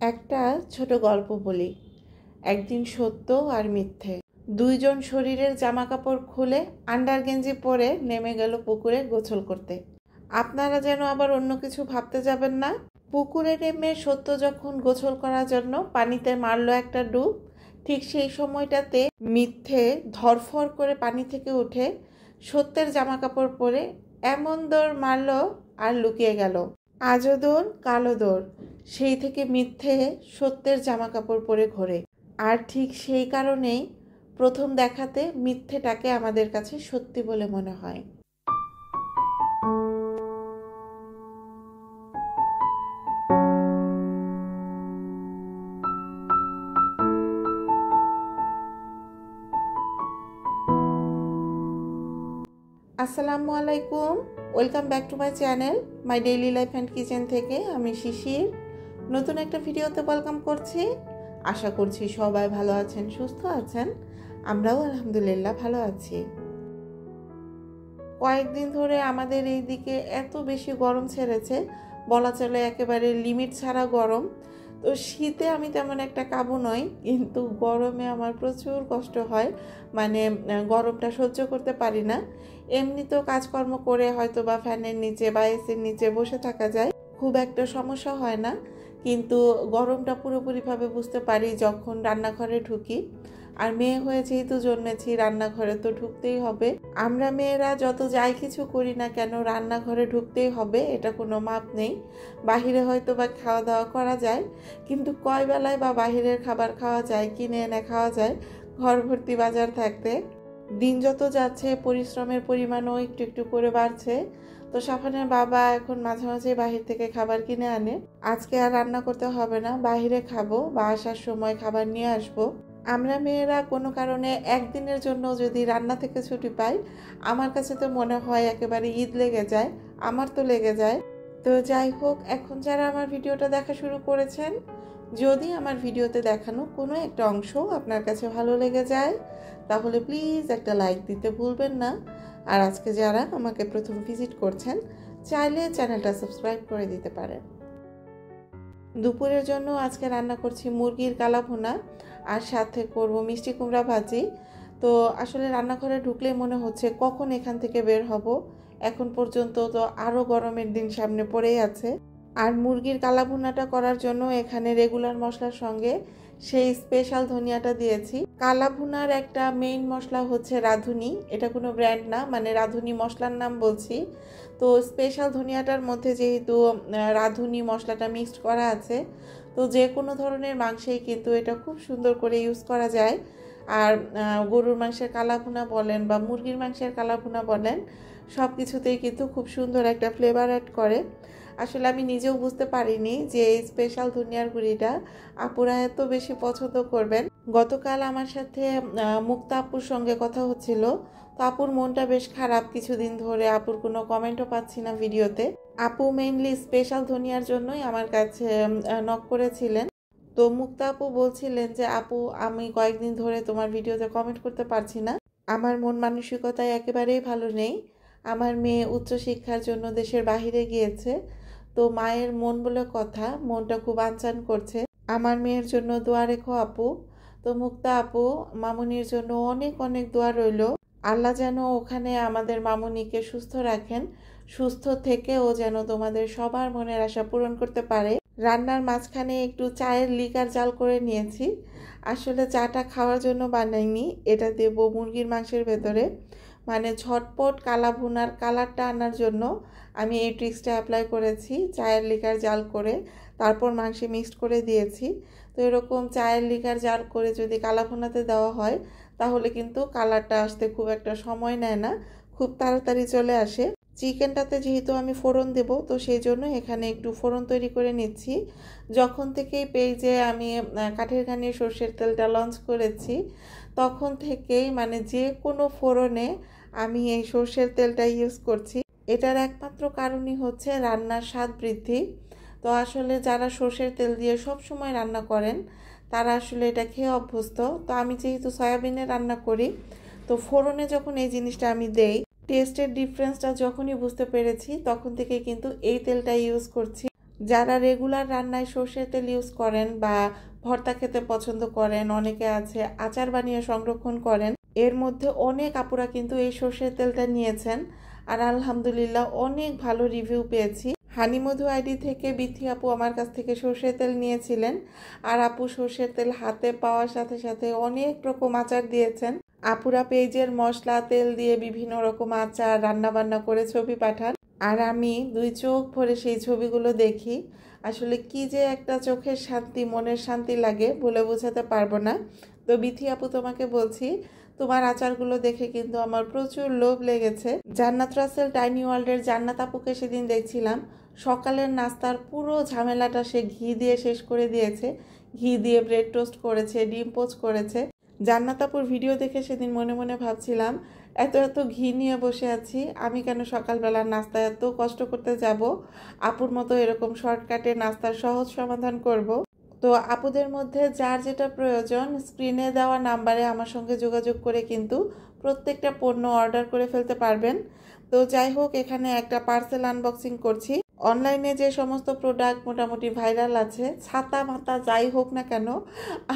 একটা ছোট গল্প বলি। একদিন সত্য আর মিথ্যে দুইজন শরীরের জামা কাপড় খুলে আন্ডার গেঞ্জি পরে নেমে গেল পুকুরে গোসল করতে। আপনারা যেন আবার অন্য কিছু ভাবতে যাবেন না। পুকুরে নেমে সত্য যখন গোসল করার জন্য পানিতে মারলো একটা ডুব, ঠিক সেই সময়টাতে মিথ্যে ধরফর করে পানি থেকে উঠে সত্যের জামা কাপড় পরে এমন দৌড় মারলো আর লুকিয়ে গেল। আজও দৌড় কালো দৌড়, সেই থেকে মিথ্যে সত্যের জামা কাপড় পরে ঘোরে। আর ঠিক সেই কারণেই প্রথম দেখাতে মিথ্যেটাকে আমাদের কাছে সত্যি বলে মনে হয়। আসসালামু আলাইকুম, welcome back to my channel my daily life and kitchen থেকে আমি শিশির নতুন একটা ভিডিওতে ওয়েলকাম করছি। আশা করছি সবাই ভালো আছেন, সুস্থ আছেন। আমরাও আলহামদুলিল্লাহ ভালো আছি। কয়েকদিন ধরে আমাদের এই দিকে এত বেশি গরম ছেড়েছে, বলা চলে একেবারে লিমিট ছাড়া গরম। তো শীতে আমি তেমন একটা কাবু নই, কিন্তু গরমে আমার প্রচুর কষ্ট হয়, মানে গরমটা সহ্য করতে পারি না। এমনিতেও কাজকর্ম করে হয়তো বা ফ্যানের নিচে বা এসির নিচে বসে থাকা যায়, খুব একটা সমস্যা হয় না। কিন্তু গরমটা পুরোপুরিভাবে বুঝতে পারি যখন রান্নাঘরে ঢুকি। আর মেয়ে হয়ে যেহেতু জন্মেছি, রান্নাঘরে তো ঢুকতেই হবে। আমরা মেয়েরা যত যাই কিছু করি না কেন, রান্নাঘরে ঢুকতেই হবে, এটা কোনো মাপ নেই। বাহিরে হয়তো বা খাওয়া দাওয়া করা যায়, কিন্তু কয় বেলায় বা বাহিরের খাবার খাওয়া যায়, কিনে এনে খাওয়া যায় ঘর ভর্তি বাজার থাকতে। দিন যত যাচ্ছে পরিশ্রমের পরিমাণও একটু একটু করে বাড়ছে। তো সাফানের বাবা এখন মাঝে মাঝে বাহির থেকে খাবার কিনে আনে। আজকে আর রান্না করতে হবে না, বাহিরে খাবো বা আসার সময় খাবার নিয়ে আসবো। আমরা মেয়েরা কোনো কারণে একদিনের জন্য যদি রান্না থেকে ছুটি পাই, আমার কাছে তো মনে হয় একেবারে ঈদ লেগে যায়। আমার তো লেগে যায়। তো যাই হোক, এখন যারা আমার ভিডিওটা দেখা শুরু করেছেন, যদি আমার ভিডিওতে দেখানো কোনো একটা অংশ আপনার কাছে ভালো লেগে যায়, তাহলে প্লিজ একটা লাইক দিতে ভুলবেন না। আর আজকে যারা আমাকে প্রথম ভিজিট করছেন, চাইলে চ্যানেলটা সাবস্ক্রাইব করে দিতে পারেন। দুপুরের জন্য আজকে রান্না করছি মুরগির কালা ভুনা, আর সাথে করব মিষ্টি কুমড়া ভাজি। তো আসলে রান্নাঘরে ঢুকলে মনে হচ্ছে কখন এখান থেকে বের হব। এখন পর্যন্ত তো আরও গরমের দিন সামনে পড়েই আছে। আর মুরগির কালা ভুনাটা করার জন্য এখানে রেগুলার মশলার সঙ্গে সেই স্পেশাল ধনিয়াটা দিয়েছি। কালা ভুনার একটা মেইন মশলা হচ্ছে রাঁধুনি, এটা কোনো ব্র্যান্ড না, মানে রাঁধুনি মশলার নাম বলছি। তো স্পেশাল ধনিয়াটার মধ্যে যেহেতু রাঁধুনি মশলাটা মিক্সড করা আছে, তো যে কোনো ধরনের মাংসেই কিন্তু এটা খুব সুন্দর করে ইউজ করা যায়। আর গরুর মাংসের কালা ভুনা বলেন বা মুরগির মাংসের কালা ভুনা বলেন, সব কিছুতেই কিন্তু খুব সুন্দর একটা ফ্লেভার অ্যাড করে। আসলে আমি নিজেও বুঝতে পারিনি যে এই স্পেশাল ধনিয়ার গুঁড়িটা আপুরা এত বেশি পছন্দ করবেন। গতকাল আমার সাথে মুক্তা আপুর সঙ্গে কথা হচ্ছিল, তো আপুর মনটা বেশ খারাপ কিছুদিন ধরে, আপুর কোনো কমেন্টও পাচ্ছি না ভিডিওতে। আপু মেইনলি স্পেশাল ধনিয়ার জন্যই আমার কাছে নক করেছিলেন। তো মুক্তা আপু বলছিলেন যে আপু, আমি কয়েকদিন ধরে তোমার ভিডিওতে কমেন্ট করতে পারছি না, আমার মন মানসিকতায় একেবারেই ভালো নেই। আমার মেয়ে উচ্চশিক্ষার জন্য দেশের বাহিরে গিয়েছে, তো মায়ের মন বলে কথা, মনটা খুব আনচান করছে। আমার মেয়ের জন্য দোয়া রেখো আপু। তো মুক্তা আপু, মামুনির জন্য অনেক অনেক দোয়া রইল। আল্লাহ যেন ওখানে আমাদের মামুনিকে সুস্থ রাখেন, সুস্থ থেকে ও যেন তোমাদের সবার মনের আশা পূরণ করতে পারে। রান্নার মাঝখানে একটু চায়ের লিকার জাল করে নিয়েছি। আসলে চাটা খাওয়ার জন্য বানাইনি, এটা দেব মুরগির মাংসের ভেতরে, মানে ঝটপট কালা ভুনার কালারটা আনার জন্য আমি এই ট্রিক্সটা অ্যাপ্লাই করেছি। চায়ের লিকার জাল করে তারপর মাংসে মিক্সড করে দিয়েছি। তো এরকম চায়ের লিকার জাল করে যদি কালা ভুনাতে দেওয়া হয়, তাহলে কিন্তু কালারটা আসতে খুব একটা সময় নেয় না, খুব তাড়াতাড়ি চলে আসে। চিকেনটাতে যেহেতু আমি ফোড়ন দেব, তো সেই জন্য এখানে একটু ফোড়ন তৈরি করে নিচ্ছি। যখন থেকেই পেজে আমি কাঠের ঘানির সর্ষের তেলটা লঞ্চ করেছি, তখন থেকেই মানে যে কোনো ফোড়নে আমি এই সর্ষের তেলটা ইউজ করছি। এটার একমাত্র কারণই হচ্ছে রান্নার স্বাদ বৃদ্ধি। তো আসলে যারা সর্ষের তেল দিয়ে সব সময় রান্না করেন, তারা আসলে এটা খেয়ে অভ্যস্ত। তো আমি যেহেতু সয়াবিনে রান্না করি, তো ফোড়নে যখন এই জিনিসটা আমি দেই, টেস্টের ডিফারেন্সটা যখনই বুঝতে পেরেছি, তখন থেকে কিন্তু এই তেলটা ইউজ করছি। যারা রেগুলার রান্নায় সর্ষের তেল ইউজ করেন বা ভর্তা খেতে পছন্দ করেন, অনেকে আছে আচার বানিয়ে সংরক্ষণ করেন, এর মধ্যে অনেক আপুরা কিন্তু এই সর্ষের তেলটা নিয়েছেন আর আলহামদুলিল্লাহ অনেক ভালো রিভিউ পেয়েছি। হানিমধু আইডি থেকে বিথি আপু আমার কাছ থেকে সর্ষের তেল নিয়েছিলেন আর আপু সর্ষের তেল হাতে পাওয়ার সাথে সাথে অনেক রকম আচার দিয়েছেন। আপুরা পেজের মশলা তেল দিয়ে বিভিন্ন রকম আচার রান্না বান্না করে ছবি পাঠান আর আমি দুই চোখ ভরে সেই ছবিগুলো দেখি। আসলে কি যে একটা চোখের শান্তি, মনের শান্তি লাগে বলে বোঝাতে পারবো না। তো বিথি আপু তোমাকে বলছি, তোমার আচারগুলো দেখে কিন্তু আমার প্রচুর লোভ লেগেছে। জান্নাত রাসেল টাইনি ওয়ার্ল্ডের জান্নাত আপুকে সেদিন দেখছিলাম, সকালের নাস্তার পুরো ঝামেলাটা সে ঘি দিয়ে শেষ করে দিয়েছে। ঘি দিয়ে ব্রেড টোস্ট করেছে, ডিম পোচ করেছে। জান্নাত আপুর ভিডিও দেখে সেদিন মনে মনে ভাবছিলাম, এত এত ঘি নিয়ে বসে আছি, আমি কেন সকালবেলার নাস্তা এত কষ্ট করতে যাব, আপুর মতো এরকম শর্টকাটে নাস্তার সহজ সমাধান করব। তো আপুদের মধ্যে যার যেটা প্রয়োজন স্ক্রিনে দেওয়া নাম্বারে আমার সঙ্গে যোগাযোগ করে কিন্তু প্রত্যেকটা পণ্য অর্ডার করে ফেলতে পারবেন। তো যাই হোক, এখানে একটা পার্সেল আনবক্সিং করছি। অনলাইনে যে সমস্ত প্রোডাক্ট মোটামুটি ভাইরাল আছে, ছাতা মাতা যাই হোক না কেন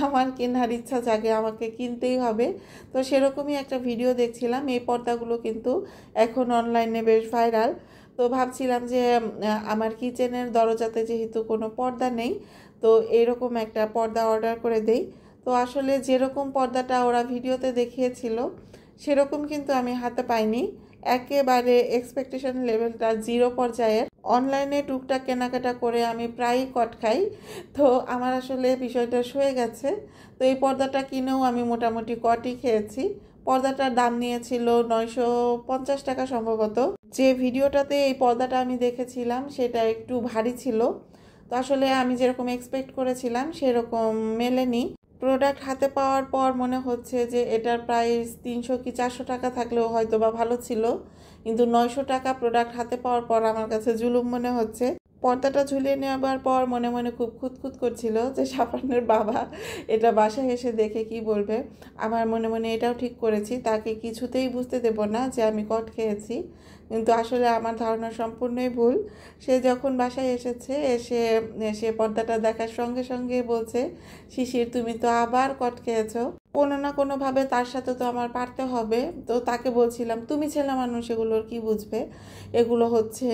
আমার কেনার ইচ্ছা জাগে, আমাকে কিনতেই হবে। তো সেরকমই একটা ভিডিও দেখছিলাম, এই পর্দাগুলো কিন্তু এখন অনলাইনে বেশ ভাইরাল। তো ভাবছিলাম যে আমার কিচেনের দরজাতে যেহেতু কোনো পর্দা নেই, তো এরকম একটা পর্দা অর্ডার করে দেই। তো আসলে যেরকম পর্দাটা ওরা ভিডিওতে দেখিয়েছিল সেরকম কিন্তু আমি হাতে পাইনি, একেবারে এক্সপেকটেশন লেভেলটা জিরো পর্যায়ের। অনলাইনে টুকটাক কেনাকাটা করে আমি প্রায়ই কট খাই, তো আমার আসলে বিষয়টা সয়ে গেছে। তো এই পর্দাটা কিনেও আমি মোটামুটি কটই খেয়েছি। পর্দাটার দাম নিয়েছিল 950 টাকা সম্ভবত। যে ভিডিওটাতে এই পর্দাটা আমি দেখেছিলাম সেটা একটু ভারী ছিল, তো আসলে আমি যেরকম এক্সপেক্ট করেছিলাম সেরকম মেলেনি। প্রোডাক্ট হাতে পাওয়ার পর মনে হচ্ছে যে এটার প্রাইস 300 কি 400 টাকা থাকলেও হয়তো বা ভালো ছিল, কিন্তু 900 টাকা প্রোডাক্ট হাতে পাওয়ার পর আমার কাছে জুলুম মনে হচ্ছে। পর্দাটা ঝুলিয়ে নেওয়ার পর মনে মনে খুব খুঁতখুত করছিল যে সাফানের বাবা এটা বাসায় এসে দেখে কি বলবে। আমার মনে মনে এটাও ঠিক করেছি, তাকে কিছুতেই বুঝতে দেব না যে আমি কট খেয়েছি, কিন্তু আসলে আমার ধারণা সম্পূর্ণই ভুল। সে যখন বাসায় এসেছে, সে পর্দাটা দেখার সঙ্গে সঙ্গে বলছে, শিশির তুমি তো আবার কট খেয়েছো। কোনো না কোনোভাবে তার সাথে তো আমার পারতে হবে। তো তাকে বলছিলাম, তুমি ছেলে মানুষ, এগুলোর কি বুঝবে, এগুলো হচ্ছে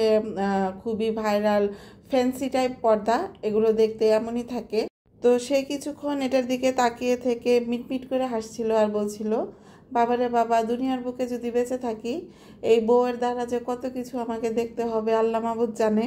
খুবই ভাইরাল ফ্যান্সি টাইপ পর্দা, এগুলো দেখতে এমনই থাকে। তো সে কিছুক্ষণ এটার দিকে তাকিয়ে থেকে মিটমিট করে হাসছিল আর বলছিল, বাবারে বাবা, দুনিয়ার বুকে যদি বেঁচে থাকি এই বউয়ের দ্বারা যে কত কিছু আমাকে দেখতে হবে আল্লাহ মাবুদ জানে।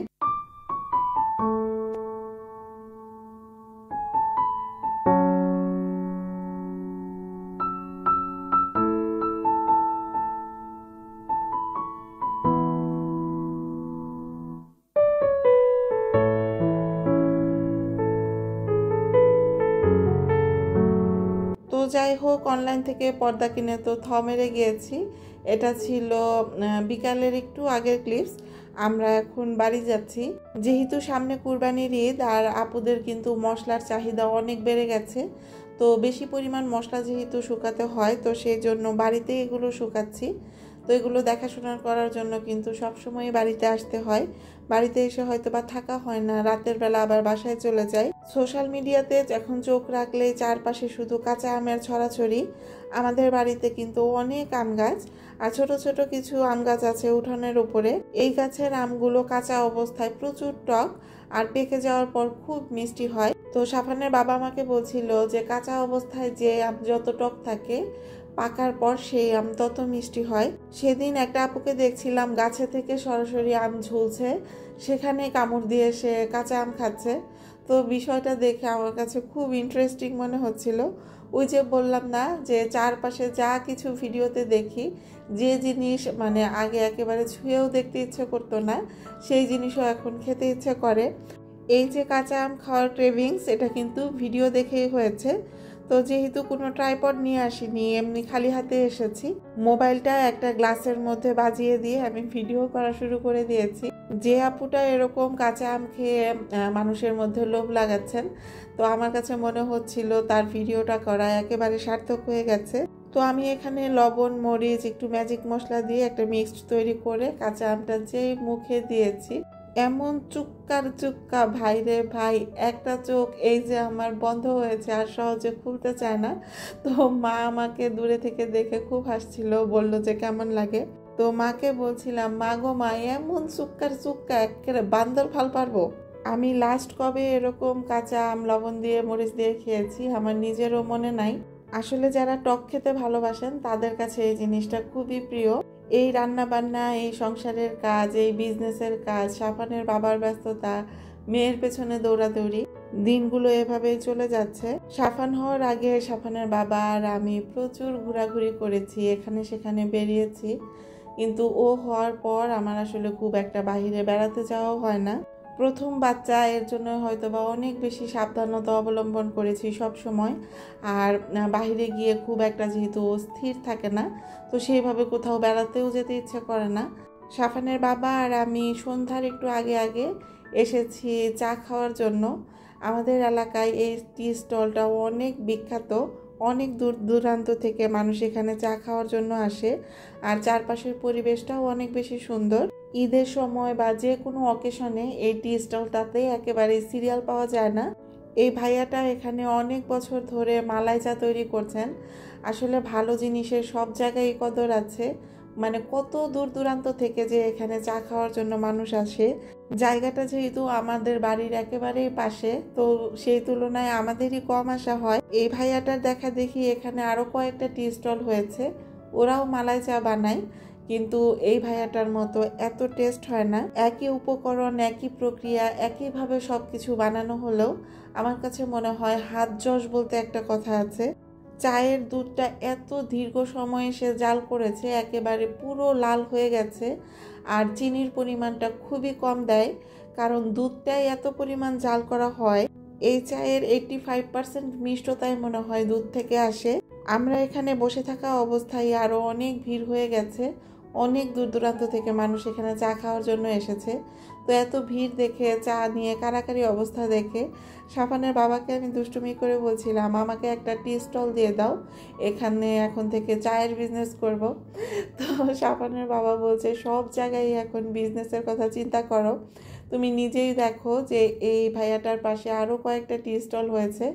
তো যাই হোক, অনলাইন থেকে পর্দা কিনে তো মেরে গিয়েছি। এটা ছিল বিকালের একটু আগের ক্লিপস। আমরা এখন বাড়ি যাচ্ছি, যেহেতু সামনে কুরবানির ঈদ আর আপুদের কিন্তু মশলার চাহিদা অনেক বেড়ে গেছে। তো বেশি পরিমাণ মশলা যেহেতু শুকাতে হয়, তো সেই জন্য বাড়িতে এগুলো শুকাচ্ছি। তো এগুলো দেখাশোনা করার জন্য কিন্তু সবসময় বাড়িতে আসতে হয়, বাড়িতে এসে হয়তো বা থাকা হয় না, রাতের বেলা আবার বাসায় চলে যাই। সোশ্যাল মিডিয়াতে এখন চোখ রাখলে চারপাশে শুধু কাঁচা আমের ছড়াছড়ি। আমাদের বাড়িতে কিন্তু অনেক আম গাছ আর ছোট ছোট কিছু আম গাছ আছে উঠানের উপরে। এই গাছের আমগুলো কাঁচা অবস্থায় প্রচুর টক আর পেকে যাওয়ার পর খুব মিষ্টি হয়। তো সাফানের বাবা আমাকে বলছিল যে কাঁচা অবস্থায় যে আম যত টক থাকে, পাকার পর সেই আম তত মিষ্টি হয়। সেদিন একটা আপুকে দেখছিলাম গাছে থেকে সরাসরি আম ঝুলছে, সেখানে কামড় দিয়ে সে কাঁচা আম খাচ্ছে। তো বিষয়টা দেখে আমার কাছে খুব ইন্টারেস্টিং মনে হচ্ছিল। ওই যে বললাম না যে চারপাশে যা কিছু ভিডিওতে দেখি, যে জিনিস মানে আগে একেবারে ছুঁয়েও দেখতে ইচ্ছে করতো না, সেই জিনিসও এখন খেতে ইচ্ছে করে। এই যে কাঁচা আম খাওয়ার ক্রেভিংস, এটা কিন্তু ভিডিও দেখেই হয়েছে। তো যেহেতু কোনো ট্রাইপড নিয়ে আসিনি, এমনি খালি হাতে এসেছি, মোবাইলটা একটা গ্লাসের মধ্যে বাজিয়ে দিয়ে আমি ভিডিও করা শুরু করে দিয়েছি। যে আপুটা এরকম কাঁচা আম খেয়ে মানুষের মধ্যে লোভ লাগাচ্ছেন, তো আমার কাছে মনে হচ্ছিল তার ভিডিওটা করা একেবারে সার্থক হয়ে গেছে। তো আমি এখানে লবণ, মরিচ, একটু ম্যাজিক মশলা দিয়ে একটা মিক্সড তৈরি করে কাঁচা আমটা যেই মুখে দিয়েছি, এমন চুক্কার চুক্কা ভাই রে ভাই, একটা চোখ এই যে আমার বন্ধ হয়েছে আর সহজে খুলতে চায় না। তো মা আমাকে দূরে থেকে দেখে খুব হাসছিল, বলল যে কেমন লাগে। তো মাকে বলছিলাম, মা গো মা, এমন চুক্কার চুক্কা একেবারে বান্দর ফাল পারবো। আমি লাস্ট কবে এরকম কাঁচা আম লবণ দিয়ে মরিচ দিয়ে খেয়েছি আমার নিজেরও মনে নাই। আসলে যারা টক খেতে ভালোবাসেন তাদের কাছে এই জিনিসটা খুবই প্রিয়। এই রান্না বান্না, এই সংসারের কাজ, এই বিজনেসের কাজ, সাফানের বাবার ব্যস্ততা, মেয়ের পেছনে দৌড়াদৌড়ি, দিনগুলো এভাবেই চলে যাচ্ছে। সাফান হওয়ার আগে সাফানের বাবা আর আমি প্রচুর ঘোরাঘুরি করেছি, এখানে সেখানে বেরিয়েছি। কিন্তু ও হওয়ার পর আমার আসলে খুব একটা বাইরে বেড়াতে যাওয়া হয় না। প্রথম বাচ্চা, এর জন্য হয়তো বা অনেক বেশি সাবধানতা অবলম্বন করেছি সব সময়। আর বাইরে গিয়ে খুব একটা যেহেতু স্থির থাকে না, তো সেইভাবে কোথাও বেড়াতেও যেতে ইচ্ছে করে না। সাফানের বাবা আর আমি সন্ধ্যার একটু আগে আগে এসেছি চা খাওয়ার জন্য। আমাদের এলাকায় এই টি স্টলটা অনেক বিখ্যাত, অনেক দূর দূরান্ত থেকে মানুষ এখানে চা খাওয়ার জন্য আসে। আর চারপাশের পরিবেশটাও অনেক বেশি সুন্দর। ঈদের সময় বা যে কোনো অকেশনে এই টি স্টলটাতে একেবারে সিরিয়াল পাওয়া যায় না। এই ভাইয়াটা এখানে অনেক বছর ধরে মালাই চা তৈরি করছেন। আসলে ভালো জিনিসের সব জায়গায় কদর আছে, মানে কত দূর দূরান্ত থেকে যে এখানে চা খাওয়ার জন্য মানুষ আসে। জায়গাটা যেহেতু আমাদের বাড়ির একেবারেই পাশে, তো সেই তুলনায় আমাদেরই কম আসা হয়। এই ভাইয়াটার দেখা দেখি এখানে আরও কয়েকটা টি স্টল হয়েছে, ওরাও মালাই চা বানায়, কিন্তু এই ভাইয়াটার মতো এত টেস্ট হয় না। একই উপকরণ, একই প্রক্রিয়া, একইভাবে সব কিছু বানানো হলেও আমার কাছে মনে হয় হাত যশ বলতে একটা কথা আছে। চায়ের দুধটা এত দীর্ঘ সময়ে সে জাল করেছে, একেবারে পুরো লাল হয়ে গেছে। আর চিনির পরিমাণটা খুবই কম দেয়, কারণ দুধটাই এত পরিমাণ জাল করা হয়। এই চায়ের 85% মিষ্টতাই মনে হয় দুধ থেকে আসে। আমরা এখানে বসে থাকা অবস্থায় আরও অনেক ভিড় হয়ে গেছে, অনেক দূর দূরান্ত থেকে মানুষ এখানে চা খাওয়ার জন্য এসেছে। তো এত ভিড় দেখে, চা নিয়ে কারাকারি অবস্থা দেখে সাফানের বাবাকে আমি দুষ্টুমি করে বলছিলাম, আমাকে একটা টি স্টল দিয়ে দাও, এখানে এখন থেকে চায়ের বিজনেস করব। তো সাফানের বাবা বলছে, সব জায়গায় এখন বিজনেসের কথা চিন্তা করো, তুমি নিজেই দেখো যে এই ভাইয়াটার পাশে আরও কয়েকটা টি স্টল হয়েছে,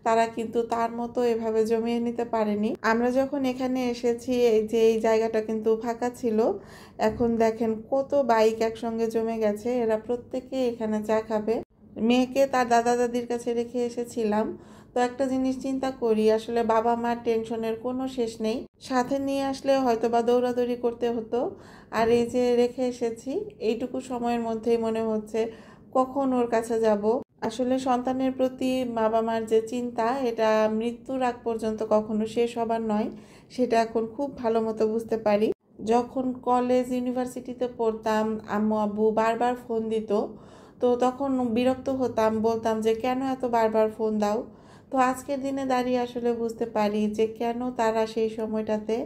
তারা কিন্তু তার মতো এভাবে জমিয়ে নিতে পারেনি। আমরা যখন এখানে এসেছি যে এই জায়গাটা কিন্তু ফাঁকা ছিল, এখন দেখেন কত বাইক একসঙ্গে জমে গেছে, এরা প্রত্যেকে এখানে চা খাবে। মেয়েকে তার দাদা দাদির কাছে রেখে এসেছিলাম। তো একটা জিনিস চিন্তা করি, আসলে বাবা মার টেনশনের কোনো শেষ নেই, সাথে নিয়ে আসলে হয়তো বা দৌড়াদৌড়ি করতে হতো। আর এই যে রেখে এসেছি, এইটুকু সময়ের মধ্যেই মনে হচ্ছে কখন ওর কাছে যাব। আসলে সন্তানের প্রতি বাবা মার যে চিন্তা, এটা মৃত্যুর আগ পর্যন্ত কখনো শেষ হবার নয়, সেটা এখন খুব ভালো মতো বুঝতে পারি। যখন কলেজ ইউনিভার্সিটিতে পড়তাম, আম্মু আব্বু বারবার ফোন দিত, তো তখন বিরক্ত হতাম, বলতাম যে কেন এত বারবার ফোন দাও। তো আজকের দিনে দাঁড়িয়ে আসলে বুঝতে পারি যে কেন তারা সেই সময়টাতে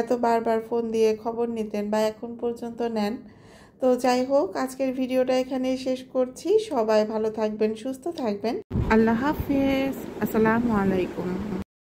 এত বারবার ফোন দিয়ে খবর নিতেন বা এখন পর্যন্ত নেন। তো যাই হোক, আজকের ভিডিওটা এখানেই শেষ করছি। সবাই ভালো থাকবেন, সুস্থ থাকবেন। আল্লাহ হাফেজ। আসসালামু আলাইকুম।